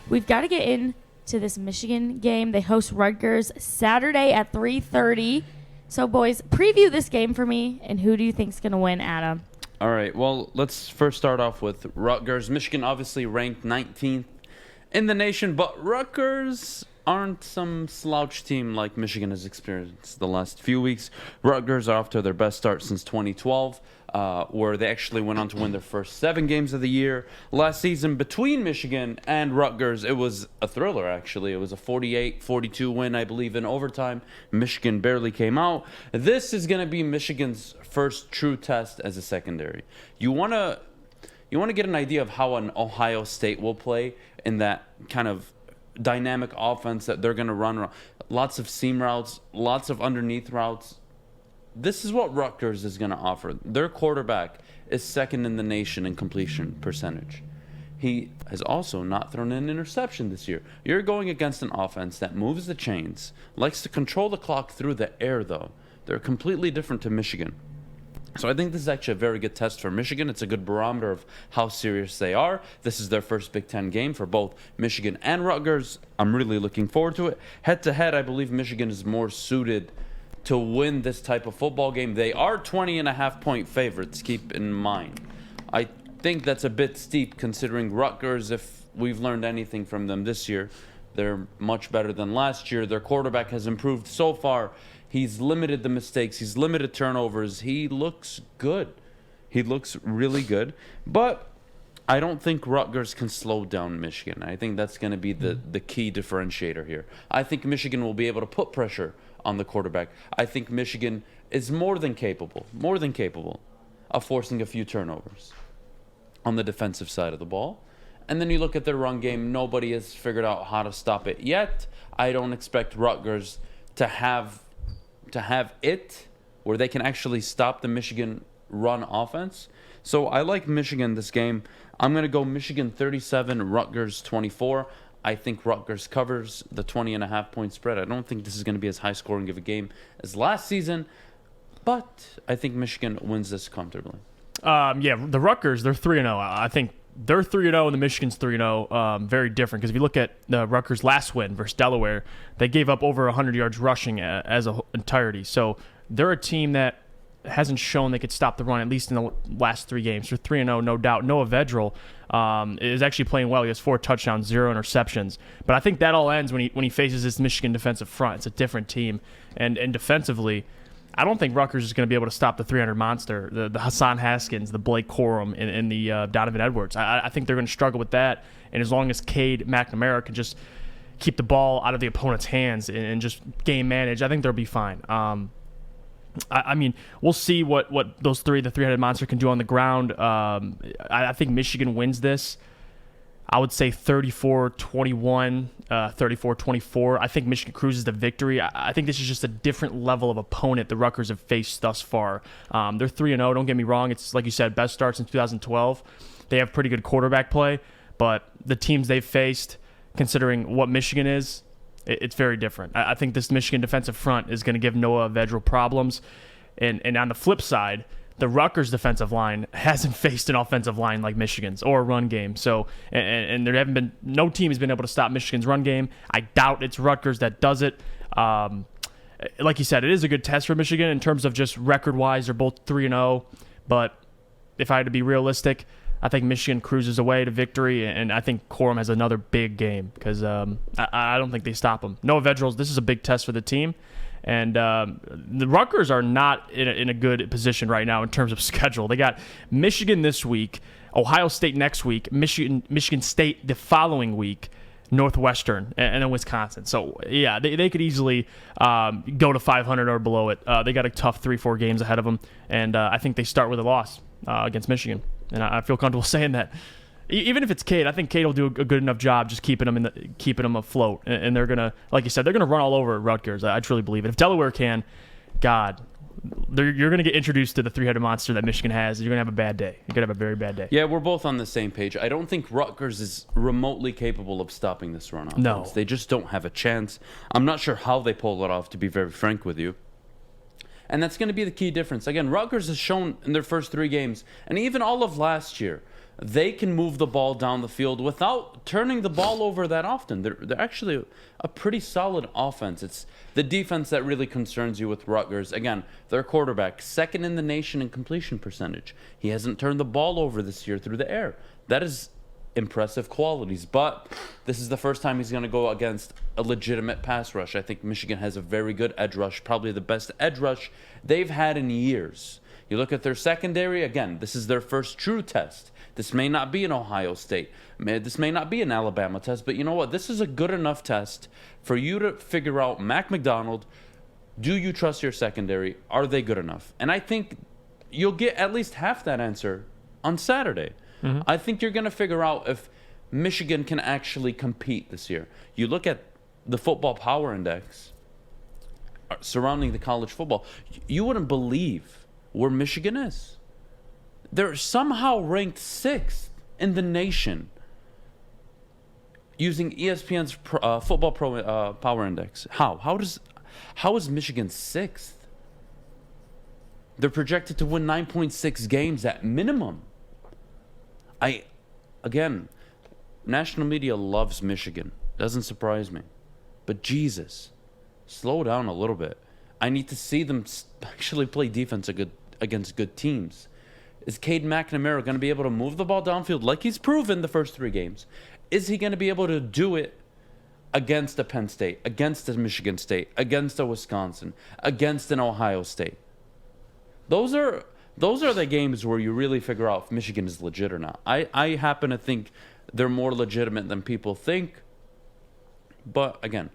we've got to get into this Michigan game. They host Rutgers Saturday at 3:30. So, boys, preview this game for me, and who do you think's going to win, Adam? All right, well, let's first start off with Rutgers. Michigan obviously ranked 19th in the nation, but Rutgers aren't some slouch team like Michigan has experienced the last few weeks. Rutgers are off to their best start since 2012, where they actually went on to win their first 7 games of the year. Last season, between Michigan and Rutgers, it was a thriller, actually. It was a 48-42 win, I believe, in overtime. Michigan barely came out. This is going to be Michigan's first true test as a secondary. You want to get an idea of how an Ohio State will play in that kind of dynamic offense that they're going to run. Lots of seam routes, lots of underneath routes. This is what Rutgers is going to offer. Their quarterback is second in the nation in completion percentage. He has also not thrown an interception this year. You're going against an offense that moves the chains, likes to control the clock through the air, though. They're completely different to Michigan. So I think this is actually a very good test for Michigan. It's a good barometer of how serious they are. This is their first Big Ten game for both Michigan and Rutgers. I'm really looking forward to it. Head-to-head, I believe Michigan is more suited to win this type of football game. They are 20.5-point favorites, keep in mind. I think that's a bit steep considering Rutgers, if we've learned anything from them this year, they're much better than last year. Their quarterback has improved so far. He's limited the mistakes. He's limited turnovers. He looks good. He looks really good. But I don't think Rutgers can slow down Michigan. I think that's going to be the key differentiator here. I think Michigan will be able to put pressure on the quarterback. I think Michigan is more than capable of forcing a few turnovers on the defensive side of the ball. And then you look at their run game. Nobody has figured out how to stop it yet. I don't expect Rutgers to have it where they can actually stop the Michigan run offense. So I like Michigan this game. I'm going to go Michigan 37, Rutgers 24. I think Rutgers covers the 20.5-point spread. I don't think this is going to be as high-scoring of a game as last season, but I think Michigan wins this comfortably. The Rutgers, they're 3-0. I think they're 3-0 and the Michigan's 3-0. Very different because if you look at the Rutgers' last win versus Delaware, they gave up over 100 yards rushing as an entirety. So they're a team that hasn't shown they could stop the run, at least in the last 3 games. They're 3-0, no doubt. Noah Vedral is actually playing well. He has 4 touchdowns, 0 interceptions. But I think that all ends when he faces this Michigan defensive front. It's a different team. And defensively, I don't think Rutgers is going to be able to stop the 300 monster, the Hassan Haskins, the Blake Corum, and the Donovan Edwards. I think they're going to struggle with that. And as long as Cade McNamara can just keep the ball out of the opponent's hands and just game manage, I think they'll be fine. I mean, we'll see what the 300 monster can do on the ground. I think Michigan wins this. I would say 34-21, 34-24. I think Michigan cruises to victory. I think this is just a different level of opponent the Rutgers have faced thus far. They're 3-0, don't get me wrong. It's, like you said, best start since 2012. They have pretty good quarterback play, but the teams they've faced, considering what Michigan is, it's very different. I think this Michigan defensive front is going to give Noah Vedral problems. And on the flip side, the Rutgers defensive line hasn't faced an offensive line like Michigan's or a run game. So, and there haven't been, no team has been able to stop Michigan's run game. I doubt it's Rutgers that does it. Like you said, it is a good test for Michigan in terms of just record-wise. They're both 3-0. But if I had to be realistic, I think Michigan cruises away to victory, and I think Corum has another big game because I don't think they stop him. Noah Vedral, this is a big test for the team. And the Rutgers are not in a good position right now in terms of schedule. They got Michigan this week, Ohio State next week, Michigan State the following week, Northwestern, and then Wisconsin. So, yeah, they could easily go to 500 or below it. They got a tough 3-4 games ahead of them, and I think they start with a loss against Michigan. And I feel comfortable saying that. Even if it's Cade, I think Cade will do a good enough job just keeping them afloat. And they're gonna, like you said, they're gonna run all over Rutgers. I truly believe it. If Delaware can, God, you're gonna get introduced to the 300 monster that Michigan has. You're gonna have a bad day. You're gonna have a very bad day. Yeah, we're both on the same page. I don't think Rutgers is remotely capable of stopping this run offense. No, they just don't have a chance. I'm not sure how they pull it off, to be very frank with you. And that's going to be the key difference. Again, Rutgers has shown in their first 3 games, and even all of last year, they can move the ball down the field without turning the ball over that often. They're actually a pretty solid offense. It's the defense that really concerns you with Rutgers. Again, their quarterback, second in the nation in completion percentage. He hasn't turned the ball over this year through the air. That is impressive qualities, but this is the first time he's going to go against a legitimate pass rush. I think Michigan has a very good edge rush, probably the best edge rush they've had in years. You look at their secondary, again, this is their first true test. This may not be an Ohio State. This may not be an Alabama test, but you know what? This is a good enough test for you to figure out, Mac McDonald, do you trust your secondary? Are they good enough? And I think you'll get at least half that answer on Saturday. Mm-hmm. I think you're going to figure out if Michigan can actually compete this year. You look at the football power index surrounding the college football, you wouldn't believe where Michigan is. They're somehow ranked 6th in the nation using ESPN's football power index. How is Michigan 6th? They're projected to win 9.6 games at minimum. Again, national media loves Michigan. Doesn't surprise me. But Jesus, slow down a little bit. I need to see them actually play defense against good teams. Is Cade McNamara going to be able to move the ball downfield like he's proven the first 3 games? Is he going to be able to do it against a Penn State, against a Michigan State, against a Wisconsin, against an Ohio State? Those are the games where you really figure out if Michigan is legit or not. I happen to think they're more legitimate than people think. But again,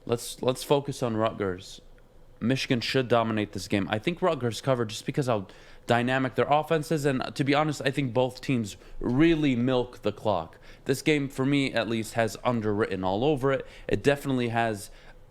let's focus on Rutgers. Michigan should dominate this game. I think Rutgers covered just because how dynamic their offense is. And to be honest, I think both teams really milk the clock. This game, for me at least, has underwritten all over it. It definitely has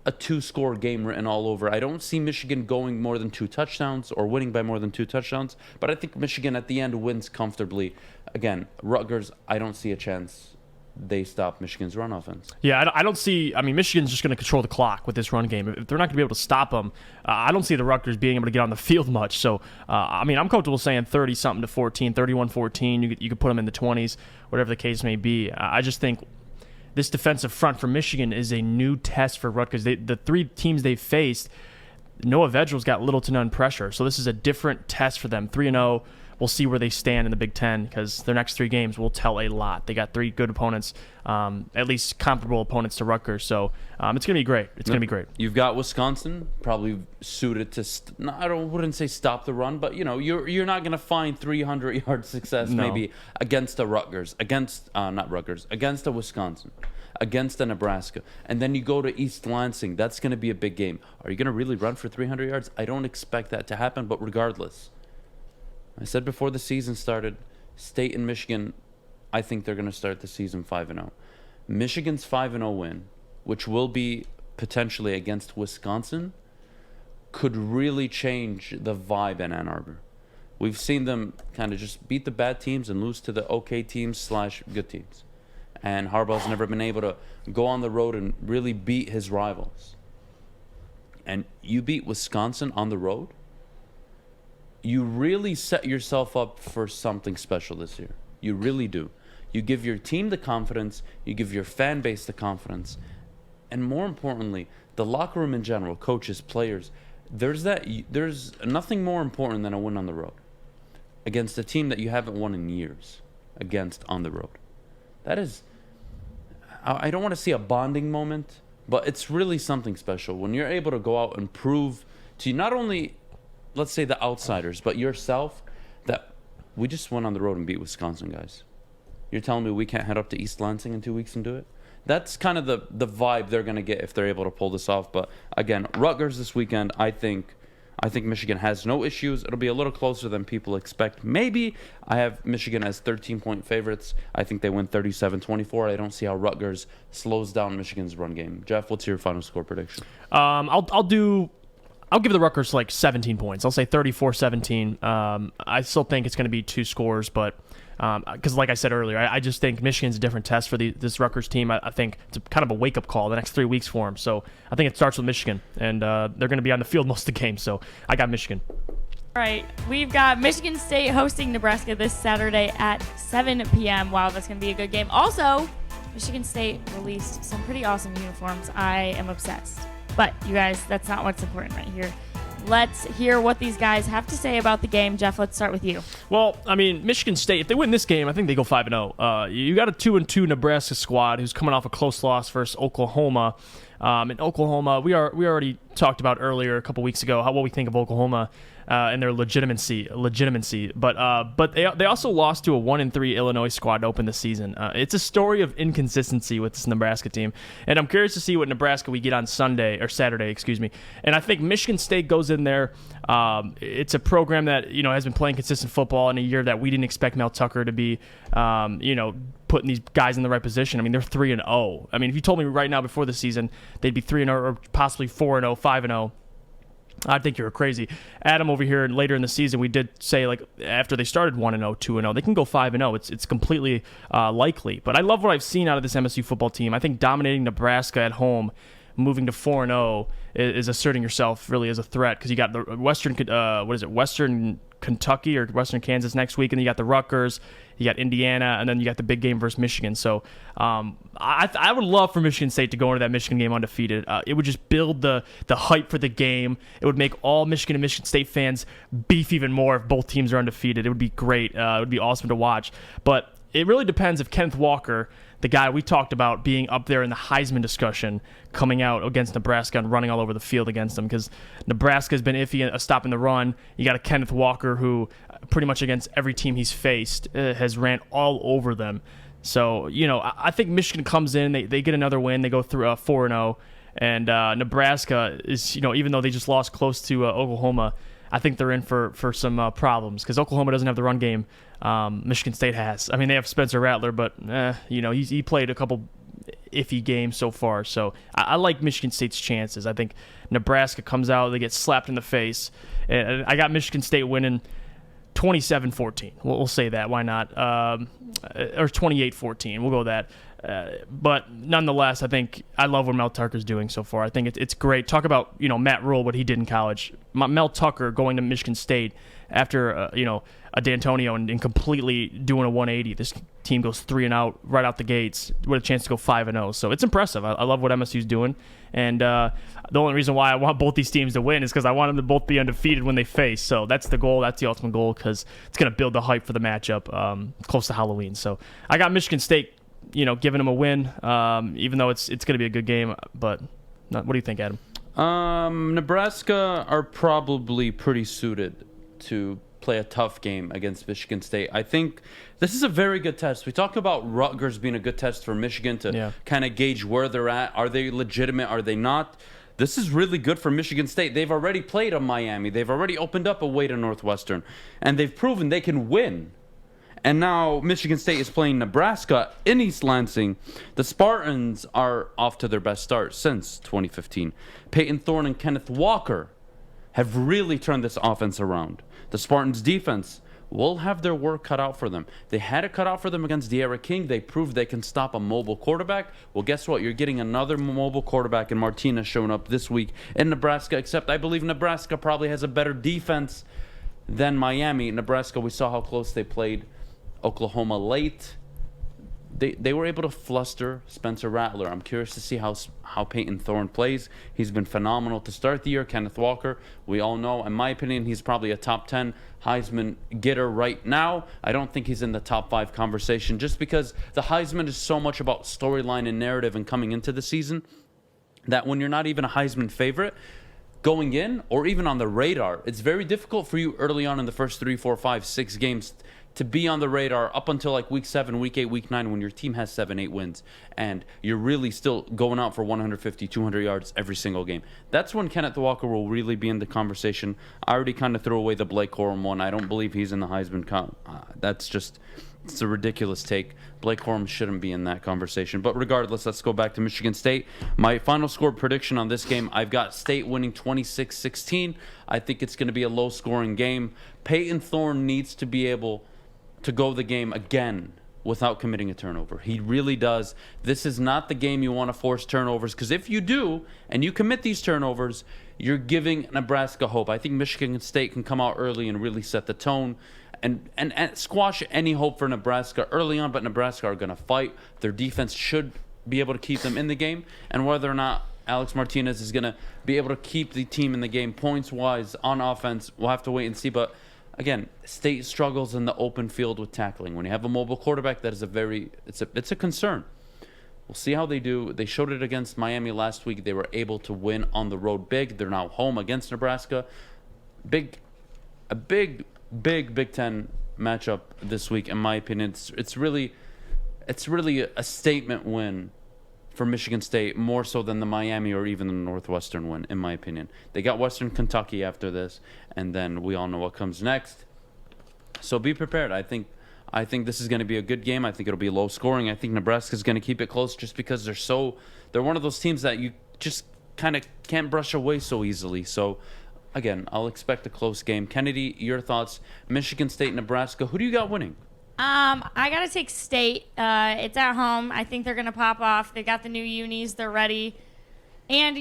a 2-score game written all over. I don't see Michigan going more than 2 touchdowns or winning by more than 2 touchdowns, but I think Michigan at the end wins comfortably. Again, Rutgers, I don't see a chance they stop Michigan's run offense. Yeah, I don't see. I mean, Michigan's just going to control the clock with this run game. If they're not going to be able to stop them, I don't see the Rutgers being able to get on the field much. So, I mean, I'm comfortable saying 30-something to 14, 31-14. You could put them in the 20s, whatever the case may be. I just think this defensive front for Michigan is a new test for Rutgers. The 3 teams they've faced, Noah Vedril's got little to none pressure. So this is a different test for them. 3-0. We'll see where they stand in the Big Ten because their next 3 games will tell a lot. They got 3 good opponents, at least comparable opponents to Rutgers. So it's going to be great. It's going to be great. You've got Wisconsin, probably suited to, wouldn't say stop the run, but you're not going to find 300-yard success maybe against a Rutgers, against a Wisconsin, against a Nebraska. And then you go to East Lansing. That's going to be a big game. Are you going to really run for 300 yards? I don't expect that to happen, but regardless, I said before the season started, State and Michigan, I think they're going to start the season 5-0. Michigan's 5-0 win, which will be potentially against Wisconsin, could really change the vibe in Ann Arbor. We've seen them kind of just beat the bad teams and lose to the okay teams / good teams. And Harbaugh's never been able to go on the road and really beat his rivals. And you beat Wisconsin on the road, you really set yourself up for something special this year. You really do. You give your team the confidence, you give your fan base the confidence, and more importantly, the locker room in general, coaches, players, there's nothing more important than a win on the road against a team that you haven't won in years against on the road. That is, I don't want to see a bonding moment, but it's really something special when you're able to go out and prove to not only, let's say, the outsiders, but yourself, that we just went on the road and beat Wisconsin, guys. You're telling me we can't head up to East Lansing in 2 weeks and do it? That's kind of the vibe they're going to get if they're able to pull this off. But again, Rutgers this weekend, I think Michigan has no issues. It'll be a little closer than people expect. Maybe I have Michigan as 13-point favorites. I think they win 37-24. I don't see how Rutgers slows down Michigan's run game. Jeff, what's your final score prediction? I'll give the Rutgers like 17 points. I'll say 34-17. I still think it's going to be 2 scores, but because like I said earlier, I just think Michigan's a different test for this Rutgers team. I think it's kind of a wake-up call the next 3 weeks for them. So I think it starts with Michigan, and they're going to be on the field most of the game. So I got Michigan. All right, we've got Michigan State hosting Nebraska this Saturday at 7 p.m. Wow, that's going to be a good game. Also, Michigan State released some pretty awesome uniforms. I am obsessed. But, you guys, that's not what's important right here. Let's hear what these guys have to say about the game. Jeff, let's start with you. Well, I mean, Michigan State, if they win this game, I think they go 5-0. You got a 2-2 Nebraska squad who's coming off a close loss versus Oklahoma. In Oklahoma, we already talked about earlier a couple weeks ago what we think of Oklahoma and their legitimacy. But they also lost to a 1-3 Illinois squad to open the season. It's a story of inconsistency with this Nebraska team, and I'm curious to see what Nebraska we get on Saturday, excuse me. And I think Michigan State goes in there. It's a program that has been playing consistent football in a year that we didn't expect Mel Tucker to be, putting these guys in the right position. I mean, they're 3-0. I mean, if you told me right now before the season they'd be 3-0 or possibly 4-0, 5-0, I'd think you're crazy. Adam over here later in the season, we did say like after they started 1-0, 2-0, they can go 5-0. It's completely likely. But I love what I've seen out of this MSU football team. I think dominating Nebraska at home, moving to 4-0 is asserting yourself really as a threat because you got the Western Kentucky or Western Kansas next week, and then you got the Rutgers, you got Indiana, and then you got the big game versus Michigan. So I would love for Michigan State to go into that Michigan game undefeated. It would just build the hype for the game. It would make all Michigan and Michigan State fans beef even more if both teams are undefeated. It would be great. It would be awesome to watch. But it really depends if Kenneth Walker, the guy we talked about being up there in the Heisman discussion, coming out against Nebraska and running all over the field against them, because Nebraska has been iffy at stopping the run. You got a Kenneth Walker who pretty much against every team he's faced has ran all over them. So, I think Michigan comes in, they get another win, they go through 4-0, and Nebraska is, even though they just lost close to Oklahoma, I think they're in for some problems because Oklahoma doesn't have the run game. Michigan State has. I mean, they have Spencer Rattler, but he played a couple iffy games so far. So I like Michigan State's chances. I think Nebraska comes out, they get slapped in the face, and I got Michigan State winning 27-14. We'll say that. Why not? Or 28-14. We'll go that. But nonetheless, I think I love what Mel Tucker's doing so far. I think it's great. Talk about Matt Rule, what he did in college. Mel Tucker going to Michigan State after a D'Antonio and completely doing a 180. This team goes 3-0 right out the gates with a chance to go 5-0. So it's impressive. I love what MSU's doing, and the only reason why I want both these teams to win is because I want them to both be undefeated when they face. So that's the goal. That's the ultimate goal because it's going to build the hype for the matchup close to Halloween. So I got Michigan State, giving them a win, even though it's going to be a good game. But what do you think, Adam? Nebraska are probably pretty suited to play a tough game against Michigan State. I think this is a very good test. We talk about Rutgers being a good test for Michigan to kind of gauge where they're at. Are they legitimate? Are they not? This is really good for Michigan State. They've already played on Miami. They've already opened up a way to Northwestern, and they've proven they can win. And now Michigan State is playing Nebraska in East Lansing. The Spartans are off to their best start since 2015. Peyton Thorne and Kenneth Walker have really turned this offense around. The Spartans' defense will have their work cut out for them. They had it cut out for them against De'Ara King. They proved they can stop a mobile quarterback. Well, guess what? You're getting another mobile quarterback in Martinez showing up this week in Nebraska, except I believe Nebraska probably has a better defense than Miami. Nebraska, we saw how close they played Oklahoma late. They were able to fluster Spencer Rattler. I'm curious to see how Peyton Thorne plays. He's been phenomenal to start the year. Kenneth Walker, we all know, in my opinion, he's probably a top 10 Heisman getter right now. I don't think he's in the top 5 conversation just because the Heisman is so much about storyline and narrative and coming into the season that when you're not even a Heisman favorite going in or even on the radar, it's very difficult for you early on in the first 3, 4, 5, 6 games to be on the radar up until like week 7, week 8, week 9 when your team has 7, 8 wins and you're really still going out for 150, 200 yards every single game. That's when Kenneth Walker will really be in the conversation. I already kind of threw away the Blake Corum one. I don't believe he's in the Heisman it's a ridiculous take. Blake Corum shouldn't be in that conversation. But regardless, let's go back to Michigan State. My final score prediction on this game, I've got State winning 26-16. I think it's going to be a low-scoring game. Peyton Thorne needs to be able to go the game again without committing a turnover. He really does. This is not the game you want to force turnovers, because if you do and you commit these turnovers, you're giving Nebraska hope. I think Michigan State can come out early and really set the tone and squash any hope for Nebraska early on, but Nebraska are going to fight. Their defense should be able to keep them in the game, and whether or not Alex Martinez is going to be able to keep the team in the game points-wise on offense, we'll have to wait and see. But again, State struggles in the open field with tackling. When you have a mobile quarterback, that is it's a concern. We'll see how they do. They showed it against Miami last week. They were able to win on the road big. They're now home against Nebraska. A big Big Ten matchup this week, in my opinion. It's really a statement win for Michigan State, more so than the Miami or even the Northwestern win, in my opinion. They got Western Kentucky after this, and then we all know what comes next. So be prepared. I think this is going to be a good game. I think it'll be low scoring. I think Nebraska's going to keep it close just because they're one of those teams that you just kind of can't brush away so easily. So again, I'll expect a close game. Kennedy, your thoughts? Michigan State, Nebraska. Who do you got winning? I got to take State. It's at home. I think they're going to pop off. They got the new unis. They're ready. And,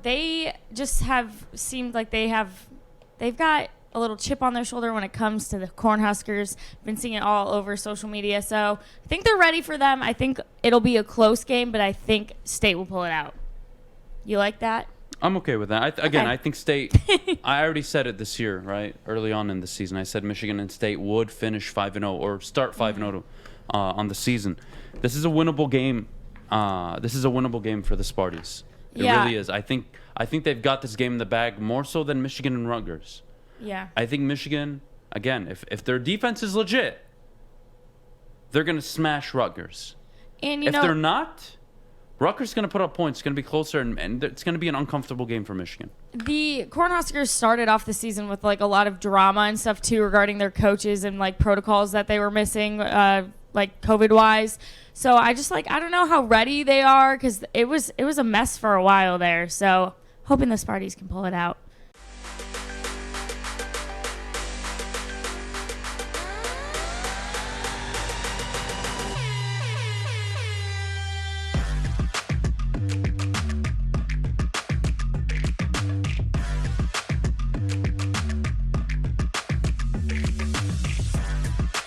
they just have seemed like they've got a little chip on their shoulder when it comes to the Cornhuskers. Been seeing it all over social media. So I think they're ready for them. I think it'll be a close game, but I think State will pull it out. You like that? I'm okay with that. I think State, I already said it this year, right? Early on in the season, I said Michigan and State would finish 5-0 or start 5-0 on the season. This is a winnable game. This is a winnable game for the Sparties. It really is. I think they've got this game in the bag more so than Michigan and Rutgers. Yeah. I think Michigan, again, if their defense is legit, they're going to smash Rutgers. And if they're not, Rutgers is going to put up points. It's going to be closer, and it's going to be an uncomfortable game for Michigan. The Cornhuskers started off the season with a lot of drama and stuff too regarding their coaches and protocols that they were missing, COVID wise. So I just I don't know how ready they are, because it was a mess for a while there. So hoping the Sparties can pull it out.